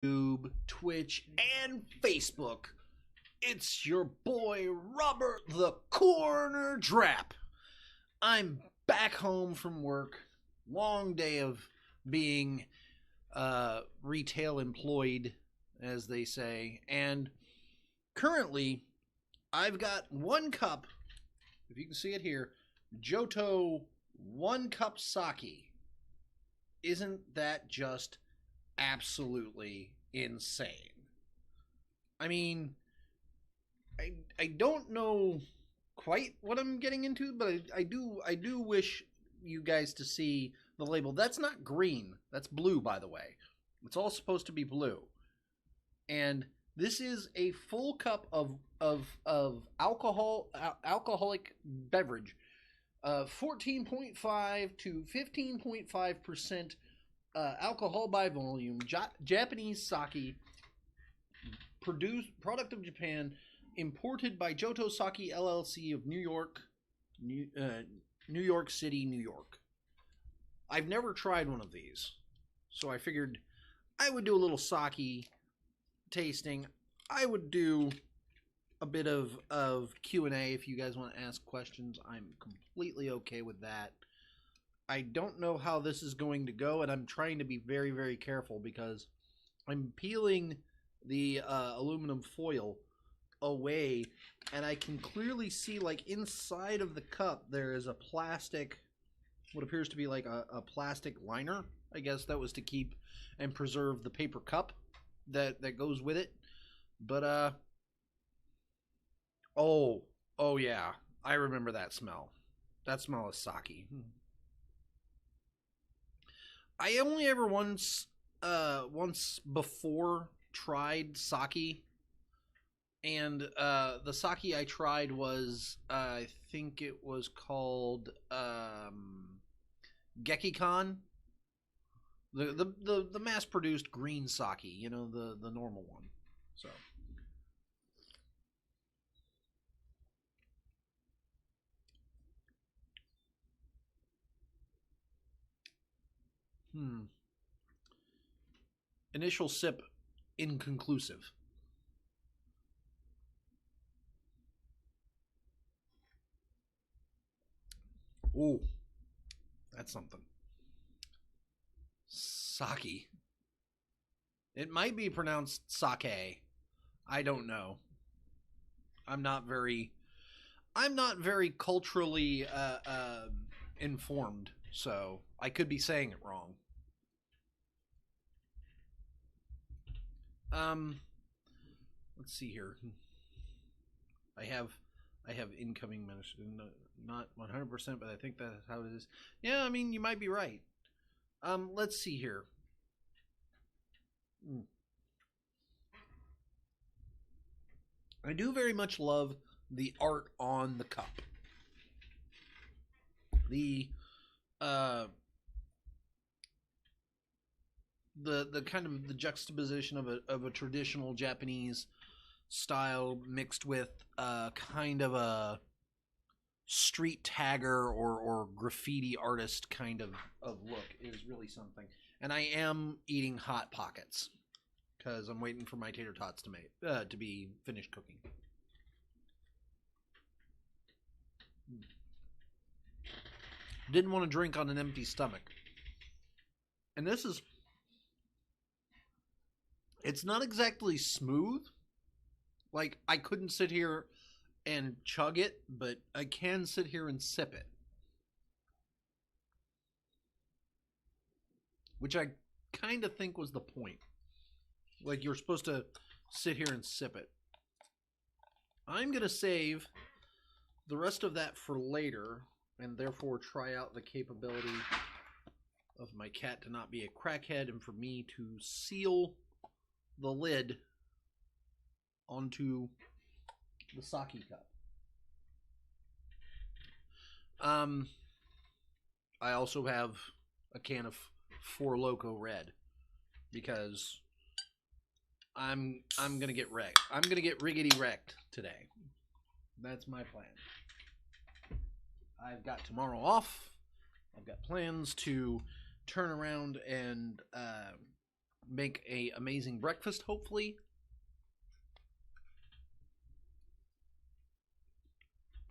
YouTube, Twitch, and Facebook. It's your boy Robert the Coroner Drapp. I'm back home from work. Long day of being retail employed, as they say. And currently, I've got one cup, if you can see it here, Johto 1 cup sake. Isn't that just absolutely insane? I mean, I don't know quite what I'm getting into, but I do wish you guys to see the label. That's not green. That's blue, by the way. It's all supposed to be blue. And this is a full cup of alcoholic beverage. 14.5 to 15.5% alcohol by volume. Japanese sake, product of Japan, imported by Johto Sake LLC of New York City, New York. I've never tried one of these, so I figured I would do a little sake tasting. I would do a bit of Q&A if you guys want to ask questions. I'm completely okay with that. I don't know how this is going to go, and I'm trying to be very, very careful because I'm peeling the aluminum foil away, and I can clearly see, like, inside of the cup there is a plastic, what appears to be like a plastic liner. I guess that was to keep and preserve the paper cup that goes with it. But oh yeah, I remember that smell. That smell is sake. I only ever once before tried sake, and the sake I tried was I think it was called Gekikon, the mass-produced green sake, you know, the normal one. So. Initial sip, inconclusive. Ooh, that's something. Sake. It might be pronounced sake. I don't know. I'm not very culturally informed, so I could be saying it wrong. Let's see here. I have incoming message, not 100%, but I think that's how it is. Yeah, I mean, you might be right. Let's see here. I do very much love the art on the cup. The kind of the juxtaposition of a traditional Japanese style mixed with kind of a street tagger or graffiti artist kind of look is really something. And I am eating Hot Pockets because I'm waiting for my tater tots to be finished cooking. Didn't want to drink on an empty stomach. And this is, it's not exactly smooth. Like, I couldn't sit here and chug it, but I can sit here and sip it. Which I kind of think was the point. Like, you're supposed to sit here and sip it. I'm going to save the rest of that for later, and therefore try out the capability of my cat to not be a crackhead and for me to seal the lid onto the sake cup. I also have a can of Four Loko Red because I'm gonna get wrecked. I'm gonna get riggedy wrecked today. That's my plan. I've got tomorrow off. I've got plans to turn around and make a amazing breakfast, hopefully.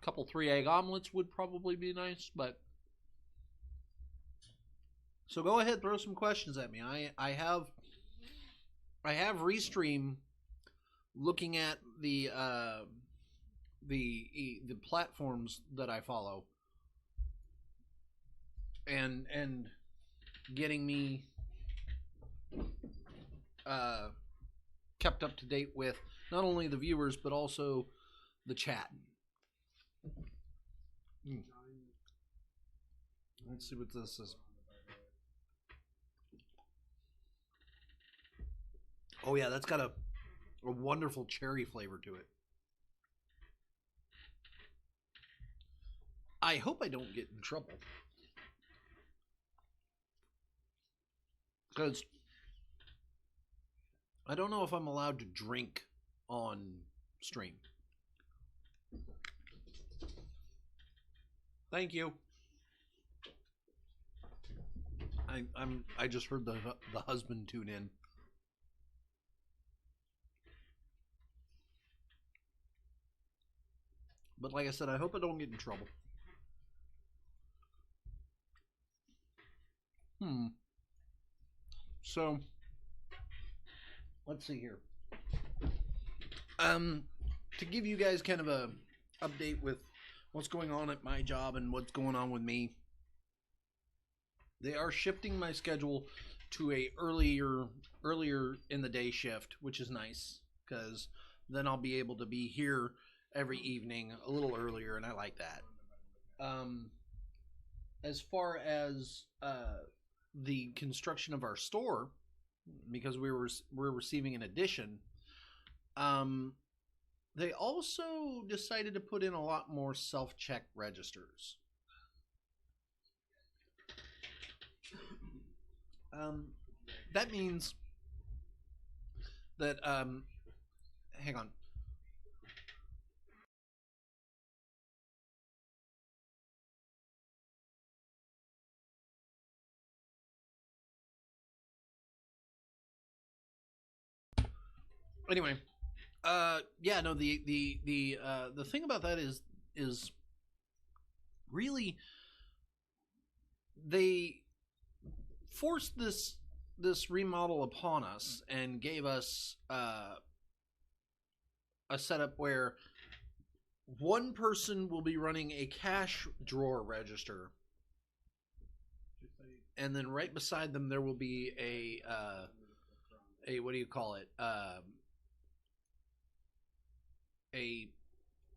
A couple 3-egg omelets would probably be nice, but... So go ahead, throw some questions at me. I have Restream looking at the platforms that I follow, and getting me kept up to date with not only the viewers but also the chat. Let's see what this is. Oh yeah, that's got a wonderful cherry flavor to it. I hope I don't get in trouble, because I don't know if I'm allowed to drink on stream. Thank you. I just heard the husband tune in. But like I said, I hope I don't get in trouble. So let's see here. To give you guys kind of a update with what's going on at my job and what's going on with me, they are shifting my schedule to a earlier in the day shift, which is nice, because then I'll be able to be here every evening a little earlier, and I like that. As far as the construction of our store, because we're receiving an addition, they also decided to put in a lot more self-check registers. That means that hang on. Anyway, yeah, no, the thing about that is really they forced this remodel upon us and gave us a setup where one person will be running a cash drawer register, and then right beside them there will be a what do you call it? A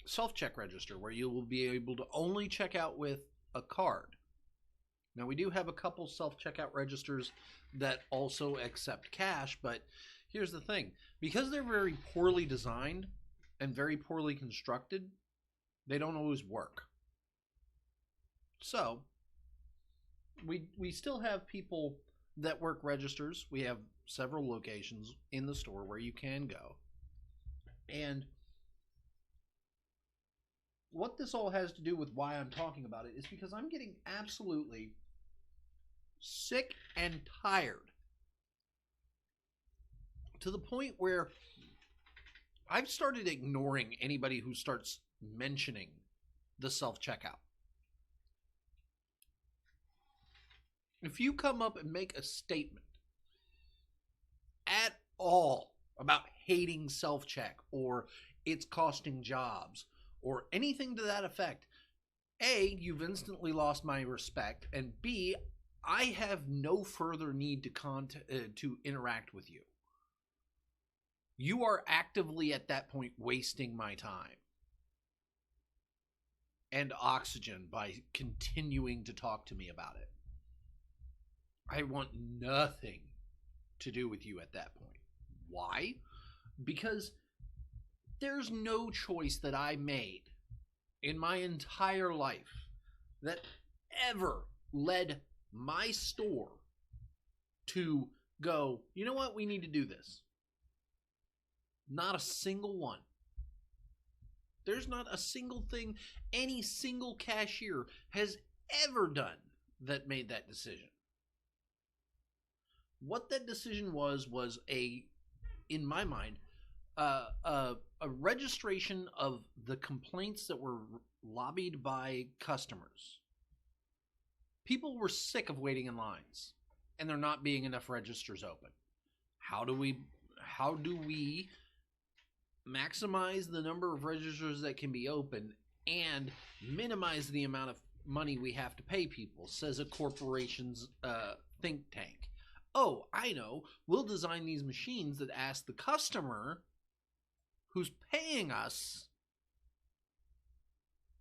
self-check register where you will be able to only check out with a card. Now, we do have a couple self-checkout registers that also accept cash, but here's the thing. Because they're very poorly designed and very poorly constructed, they don't always work. So, we still have people that work registers. We have several locations in the store where you can go. And what this all has to do with why I'm talking about it is because I'm getting absolutely sick and tired to the point where I've started ignoring anybody who starts mentioning the self-checkout. If you come up and make a statement at all about hating self-check or it's costing jobs or anything to that effect, A, you've instantly lost my respect, and B, I have no further need to interact with you. You are actively at that point wasting my time and oxygen by continuing to talk to me about it. I want nothing to do with you at that point. Why? Because there's no choice that I made in my entire life that ever led my store to go, you know what, we need to do this. Not a single one. There's not a single thing any single cashier has ever done that made that decision. What that decision was in my mind, a registration of the complaints that were lobbied by customers. People were sick of waiting in lines, and there not being enough registers open. How do we maximize the number of registers that can be open and minimize the amount of money we have to pay people, says a corporation's think tank. Oh, I know. We'll design these machines that ask the customer who's paying us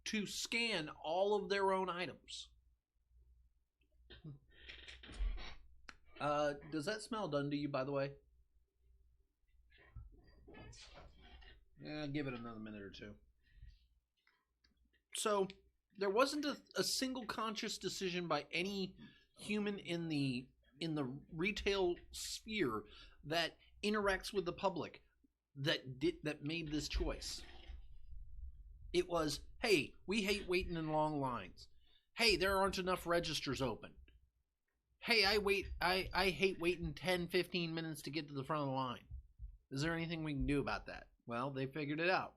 to scan all of their own items. Does that smell done to you, by the way? Yeah, give it another minute or two. So, there wasn't a single conscious decision by any human in the retail sphere that interacts with the public that made this choice. It was, hey, we hate waiting in long lines. Hey, there aren't enough registers open. Hey, I hate waiting 10, 15 minutes to get to the front of the line. Is there anything we can do about that? Well, they figured it out.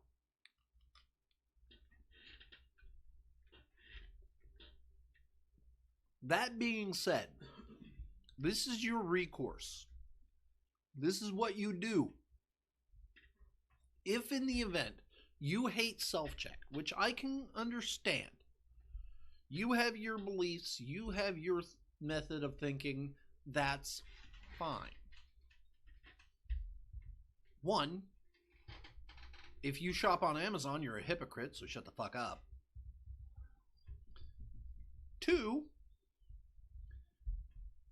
That being said, this is your recourse. This is what you do. If in the event you hate self-check, which I can understand, you have your beliefs, you have your method of thinking, that's fine. One, if you shop on Amazon, you're a hypocrite, so shut the fuck up. Two,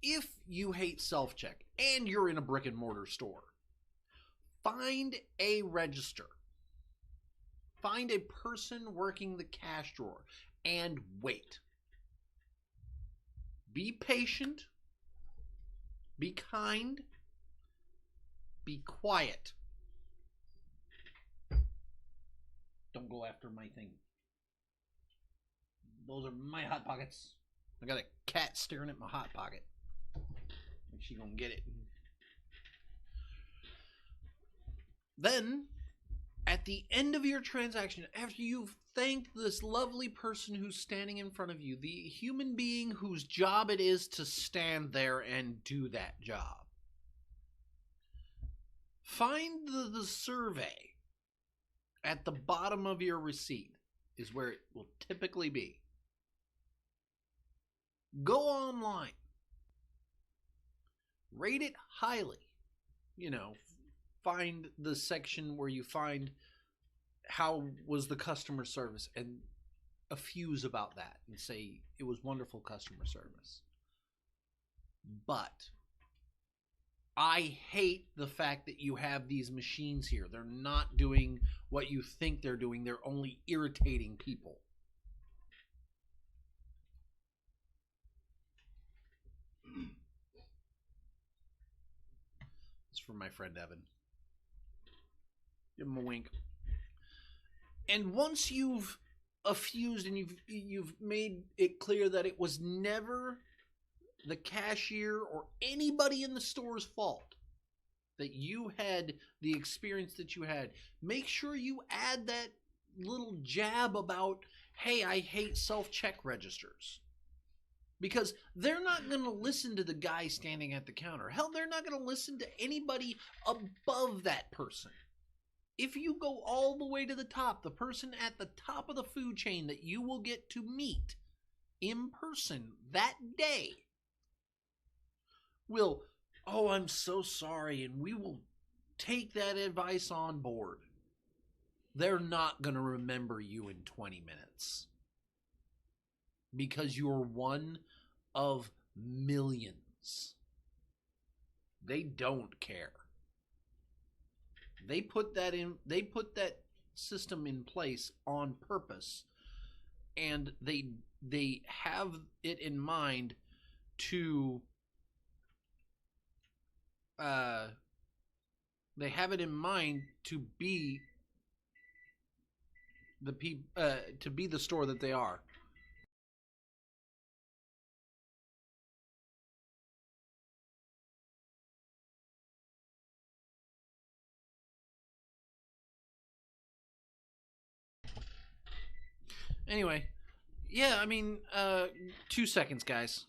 if you hate self-check and you're in a brick and mortar store, find a register. Find a person working the cash drawer and wait. Be patient. Be kind. Be quiet. Don't go after my thing. Those are my Hot Pockets. I got a cat staring at my Hot Pocket. Like she gonna get it. Then, at the end of your transaction, after you've thanked this lovely person who's standing in front of you, the human being whose job it is to stand there and do that job, find the survey at the bottom of your receipt, is where it will typically be. Go online. Rate it highly. You know, find the section where you find how was the customer service and effuse about that and say it was wonderful customer service. But I hate the fact that you have these machines here. They're not doing what you think they're doing. They're only irritating people. It's from my friend Evan. Give him a wink. And once you've effused and you've made it clear that it was never the cashier or anybody in the store's fault that you had the experience that you had, make sure you add that little jab about, hey, I hate self-check registers. Because they're not going to listen to the guy standing at the counter. Hell, they're not going to listen to anybody above that person. If you go all the way to the top, the person at the top of the food chain that you will get to meet in person that day will, oh, I'm so sorry, and we will take that advice on board. They're not going to remember you in 20 minutes. Because you're one of millions. They don't care. They put that system in place on purpose, and they have it in mind to be the store that they are. Anyway, yeah, I mean, 2 seconds, guys.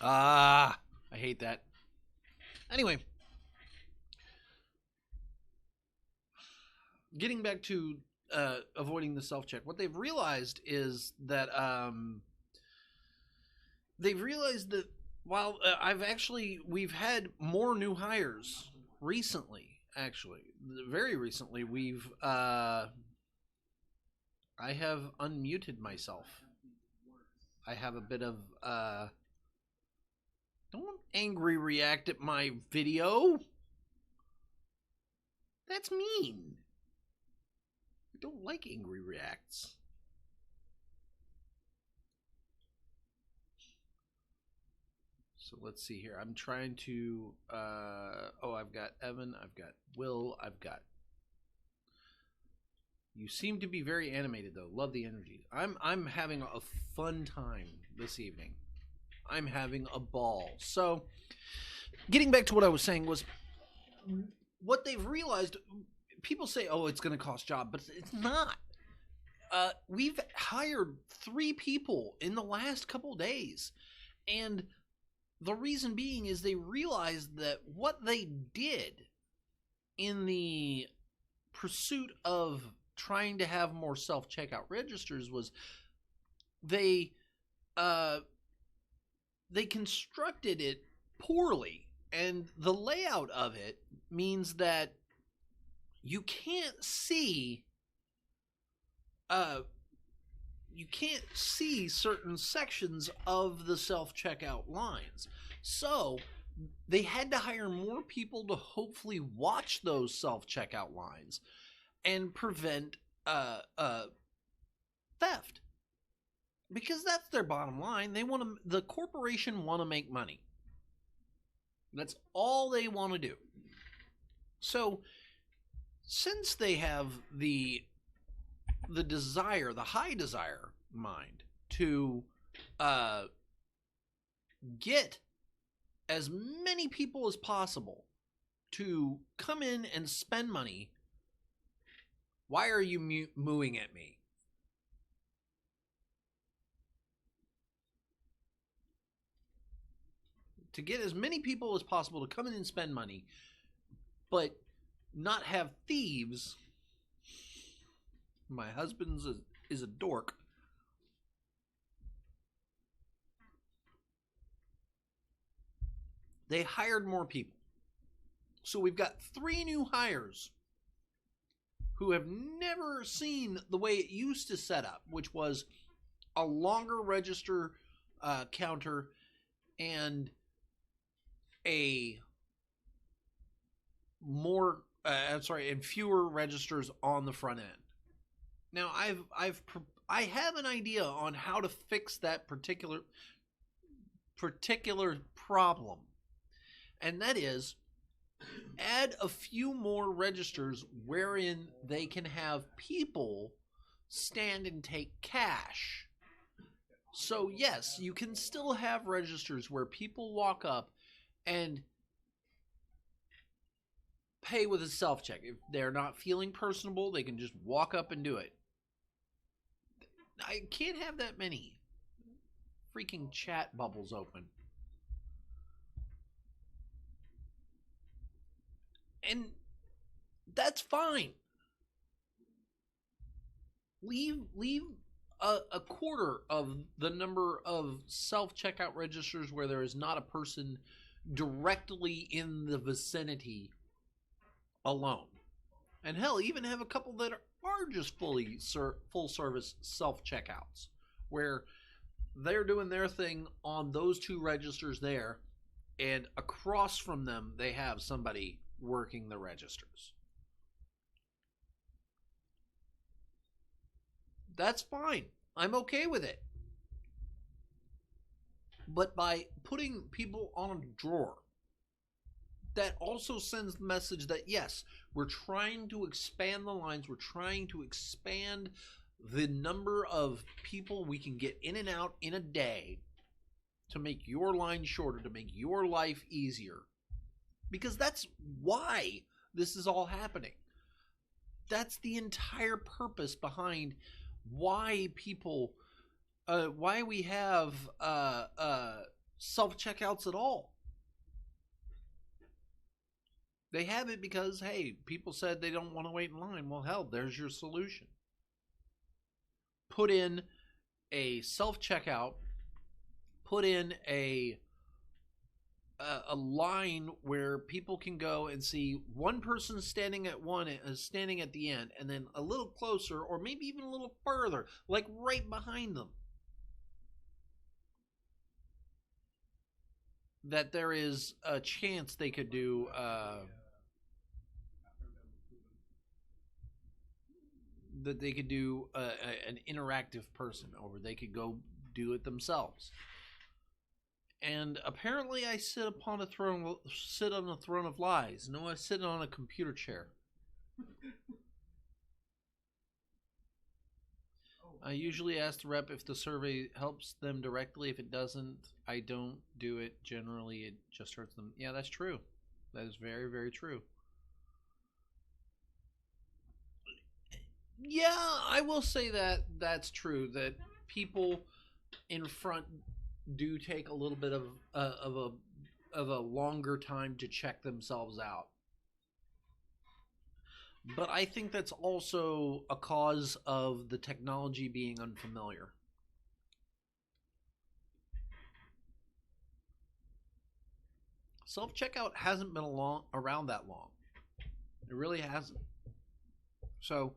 Ah, I hate that. Anyway, getting back to avoiding the self-check, what they've realized is that while we've had more new hires recently. Actually, very recently, I have unmuted myself. I have a bit of don't angry react at my video. That's mean. I don't like angry reacts. So let's see here. I'm trying to I've got Evan, I've got Will, I've got. You seem to be very animated though. Love the energy. I'm having a fun time this evening. I'm having a ball. So, getting back to what I was saying was what they've realized. People say, "Oh, it's going to cost job," but it's not. We've hired 3 people in the last couple days, and the reason being is they realized that what they did in the pursuit of trying to have more self-checkout registers was they constructed it poorly, and the layout of it means that you can't see certain sections of the self-checkout lines. So they had to hire more people to hopefully watch those self-checkout lines and prevent theft. Because that's their bottom line. The corporation want to make money. That's all they want to do. So since they have the desire, the high desire mind to get as many people as possible to come in and spend money, why are you mooing at me? To get as many people as possible to come in and spend money, but not have thieves. My husband is a dork. They hired more people. So we've got 3 new hires who have never seen the way it used to set up, which was a longer register counter and a more and fewer registers on the front end. Now I have an idea on how to fix that particular problem, and that is add a few more registers wherein they can have people stand and take cash. So yes, you can still have registers where people walk up and pay with a self-check. If they're not feeling personable, they can just walk up and do it. I can't have that many freaking chat bubbles open. And that's fine. Leave a quarter of the number of self-checkout registers where there is not a person directly in the vicinity alone. And hell, even have a couple that are just full service self-checkouts where they're doing their thing on those 2 registers there, and across from them they have somebody working the registers. That's fine. I'm okay with it. But by putting people on a drawer, that also sends the message that yes, we're trying to expand the lines, we're trying to expand the number of people we can get in and out in a day to make your line shorter, to make your life easier. Because that's why this is all happening. That's the entire purpose behind why people, why we have self-checkouts at all. They have it because, hey, people said they don't want to wait in line. Well, hell, there's your solution. Put in a self-checkout, put in a line where people can go and see one person standing at the end, and then a little closer, or maybe even a little further, like right behind them, that there is a chance they could do an interactive person, or they could go do it themselves. And apparently I sit on a throne of lies. No, I sit on a computer chair. I usually ask the rep if the survey helps them directly. If it doesn't, I don't do it. Generally, it just hurts them. Yeah, that's true. That is very, very true. Yeah, I will say that that's true. That people in front do take a little bit of a longer time to check themselves out. But I think that's also a cause of the technology being unfamiliar. Self-checkout hasn't been around that long. It really hasn't. So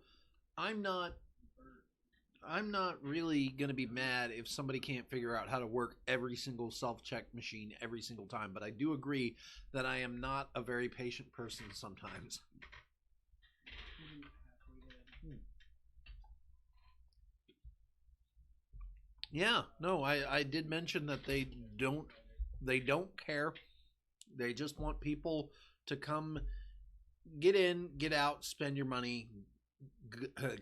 I'm not really going to be mad if somebody can't figure out how to work every single self-check machine every single time. But I do agree that I am not a very patient person sometimes. Yeah, no, I did mention that they don't care. They just want people to come, get in, get out, spend your money,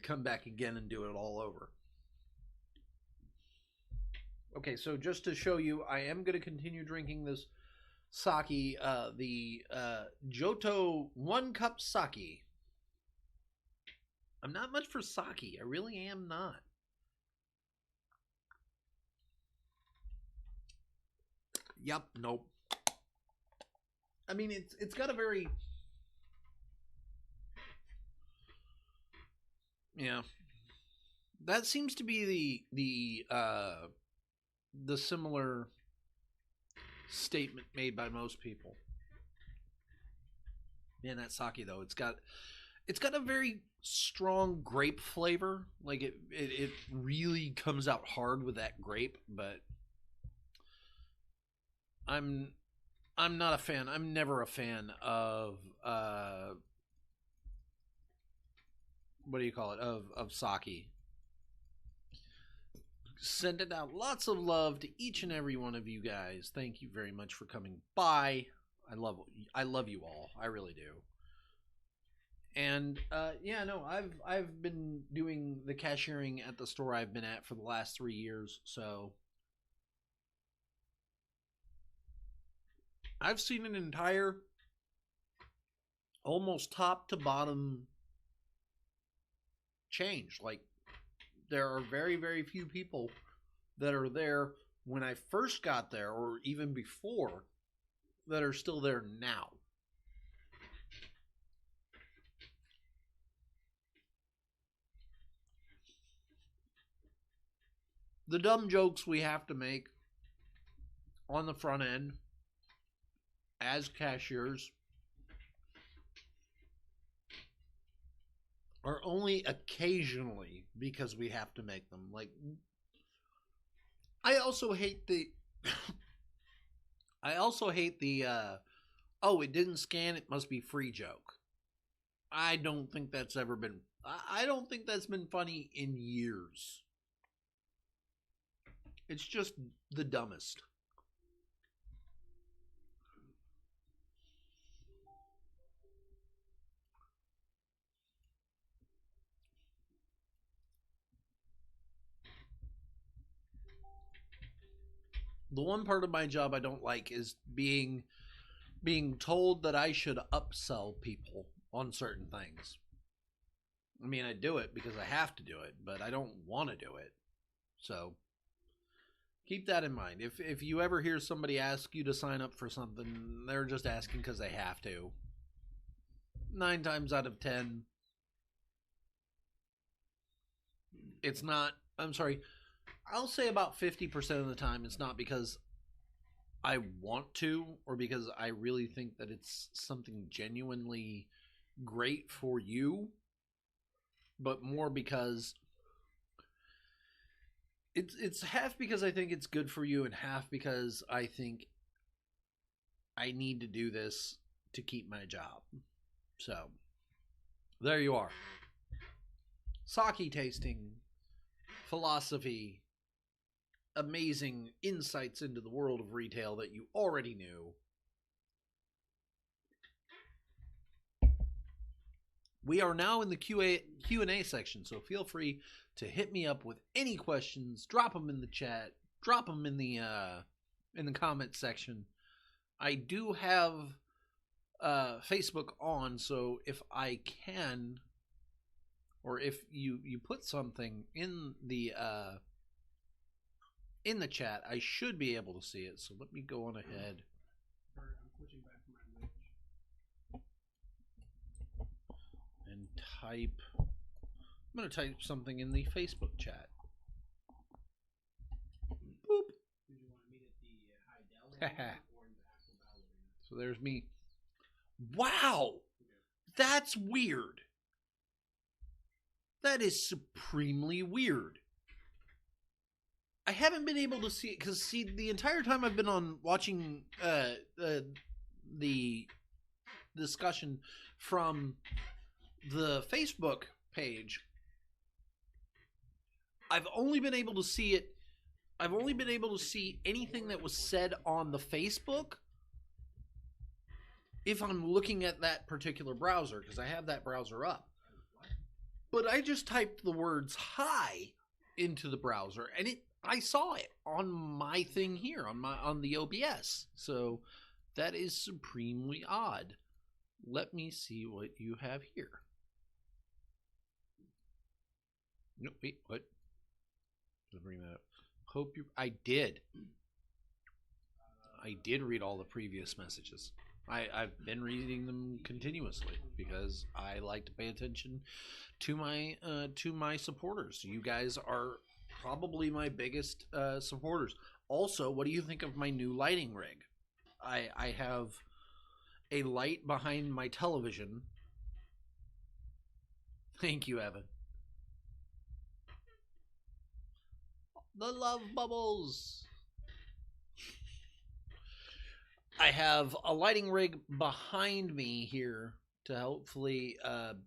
come back again and do it all over. Okay, so just to show you, I am going to continue drinking this sake, the Johto 1 cup sake. I'm not much for sake. I really am not. Yep, nope. I mean, it's got a very... Yeah. That seems to be the similar statement made by most people. Man, that sake though, it's got a very strong grape flavor. Like it really comes out hard with that grape, but I'm not a fan. I'm never a fan of what do you call it? Of sake. Sending out lots of love to each and every one of you guys. Thank you very much for coming by. I love you all. I really do. And yeah, no, I've been doing the cashiering at the store I've been at for the last 3 years, so I've seen an entire, almost top to bottom change. Like, there are very, very few people that are there when I first got there, or even before, that are still there now. The dumb jokes we have to make on the front end as cashiers are only occasionally because we have to make them. Like, I also hate the oh, it didn't scan, it must be free joke. I don't think that's been funny in years. It's just the dumbest. The one part of my job I don't like is being told that I should upsell people on certain things. I mean, I do it because I have to do it, but I don't want to do it. So keep that in mind. If you ever hear somebody ask you to sign up for something, they're just asking because they have to. 9 times out of 10, it's not. I'm sorry. I'll say about 50% of the time it's not because I want to or because I really think that it's something genuinely great for you, but more because it's half because I think it's good for you and half because I think I need to do this to keep my job. So, there you are. Sake tasting, philosophy, amazing insights into the world of retail that you already knew. We are now in the Q&A section, so feel free to hit me up with any questions. Drop them in the chat. Drop them in the comment section. I do have Facebook on, so if I can, or if you put something in the chat, I should be able to see it. So let me go on ahead. I'm switching back to my witch. And type. I'm going to type something in the Facebook chat. Boop. Did you want to meet at the Heidel or in the actual ballerina? So there's me. Wow! That's weird. That is supremely weird. I haven't been able to see it because, see, the entire time I've been on watching the discussion from the Facebook page, I've only been able to see it. I've only been able to see anything that was said on the Facebook if I'm looking at that particular browser, because I have that browser up. But I just typed the words "hi" into the browser, and I saw it on my thing here on the OBS. So that is supremely odd. Let me see what you have here. No, wait, what? Let's bring that up. Hope you. I did read all the previous messages. I've been reading them continuously because I like to pay attention to my supporters. You guys are probably my biggest supporters. Also, what do you think of my new lighting rig? I have a light behind my television. Thank you, Evan. The love bubbles. I have a lighting rig behind me here to hopefully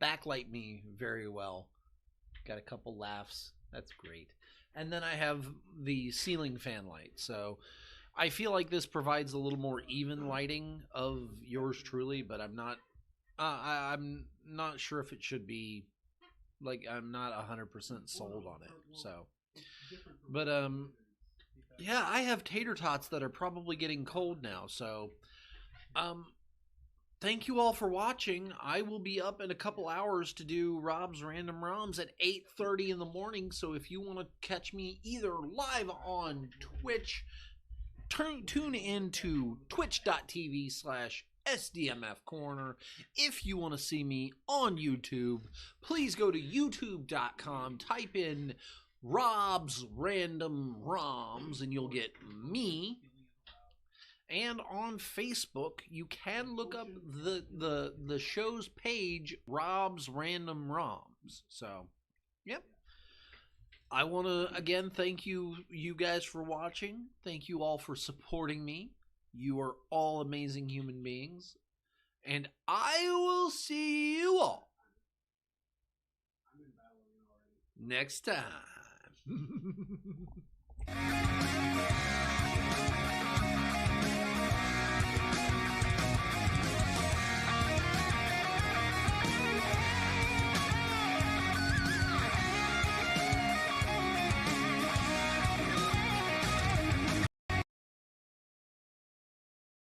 backlight me very well. Got a couple laughs. That's great. And then I have the ceiling fan light. So I feel like this provides a little more even lighting of yours truly, but I'm not sure if it should be. Like, I'm not 100% sold on it. So, but yeah, I have tater tots that are probably getting cold now. So, thank you all for watching. I will be up in a couple hours to do Rob's Random ROMs at 8:30 in the morning. So if you want to catch me either live on Twitch, tune in to twitch.tv/SDMF Corner. If you want to see me on YouTube, please go to youtube.com, type in Rob's Random ROMs, and you'll get me. And on Facebook, you can look up the show's page, Rob's Random ROMs. So, yep. I want to, again, thank you guys for watching. Thank you all for supporting me. You are all amazing human beings. And I will see you all next time.